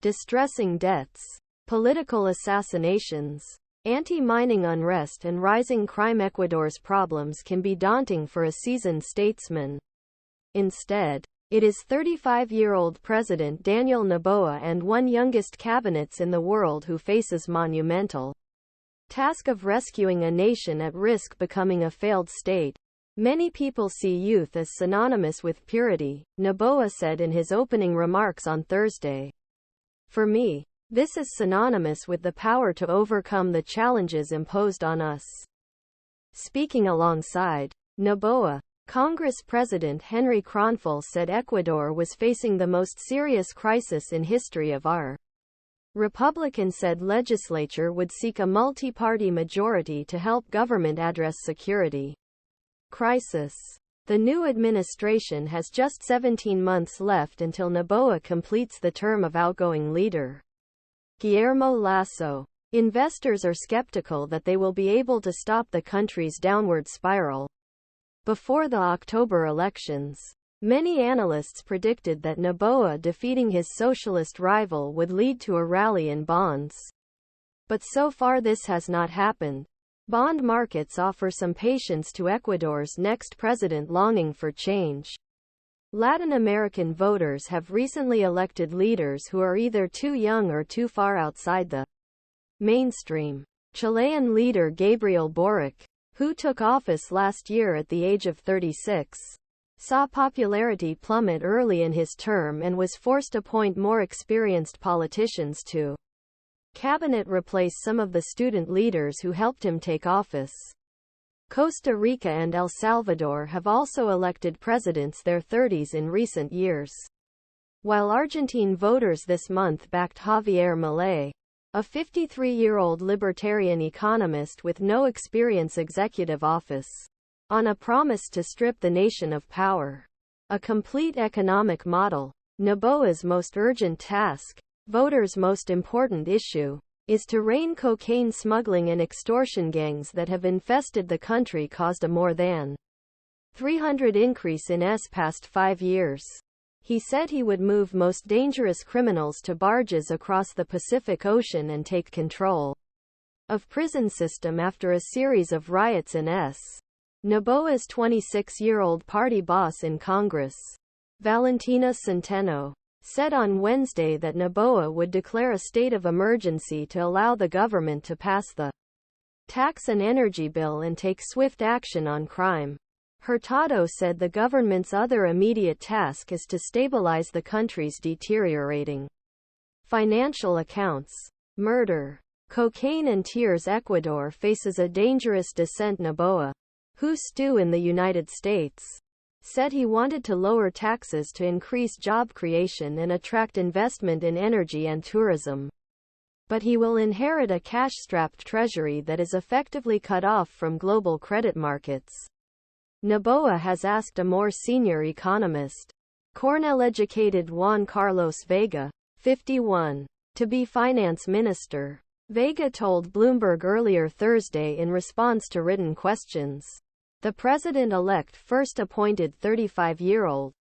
distressing deaths, political assassinations, anti-mining unrest and rising crime. Ecuador's problems can be daunting for a seasoned statesman. Instead, it is 35-year-old President Daniel Noboa and one youngest cabinets in the world who faces monumental task of rescuing a nation at risk becoming a failed state. Many people see youth as synonymous with purity, Noboa said in his opening remarks on Thursday. For me, this is synonymous with the power to overcome the challenges imposed on us. Speaking alongside Noboa, Congress President Henry Kronfle said Ecuador was facing the most serious crisis in history of our Republican-said legislature would seek a multi-party majority to help government address security crisis. The new administration has just 17 months left until Noboa completes the term of outgoing leader Guillermo Lasso. Investors are skeptical that they will be able to stop the country's downward spiral before the October elections. Many analysts predicted that Noboa defeating his socialist rival would lead to a rally in bonds. But so far this has not happened. Bond markets offer some patience to Ecuador's next president longing for change. Latin American voters have recently elected leaders who are either too young or too far outside the mainstream. Chilean leader Gabriel Boric, who took office last year at the age of 36, saw popularity plummet early in his term and was forced to appoint more experienced politicians to cabinet replace some of the student leaders who helped him take office. Costa Rica and El Salvador have also elected presidents their 30s in recent years. While Argentine voters this month backed Javier Milei, a 53-year-old libertarian economist with no experience executive office, on a promise to strip the nation of power. A complete economic model. Noboa's most urgent task, voters' most important issue, is to rein cocaine smuggling and extortion gangs that have infested the country caused a more than 300% increase in past 5 years. He said he would move most dangerous criminals to barges across the Pacific Ocean and take control of prison system after a series of riots in Noboa's 26-year-old party boss in Congress, Valentina Centeno, said on Wednesday that Noboa would declare a state of emergency to allow the government to pass the tax and energy bill and take swift action on crime. Hurtado said the government's other immediate task is to stabilize the country's deteriorating financial accounts. Murder, cocaine and Tears Ecuador faces a dangerous descent. Noboa, whose stew in the United States, said he wanted to lower taxes to increase job creation and attract investment in energy and tourism. But he will inherit a cash-strapped treasury that is effectively cut off from global credit markets. Noboa has asked a more senior economist, Cornell-educated Juan Carlos Vega, 51, to be finance minister. Vega told Bloomberg earlier Thursday in response to written questions. The president-elect first appointed 35-year-old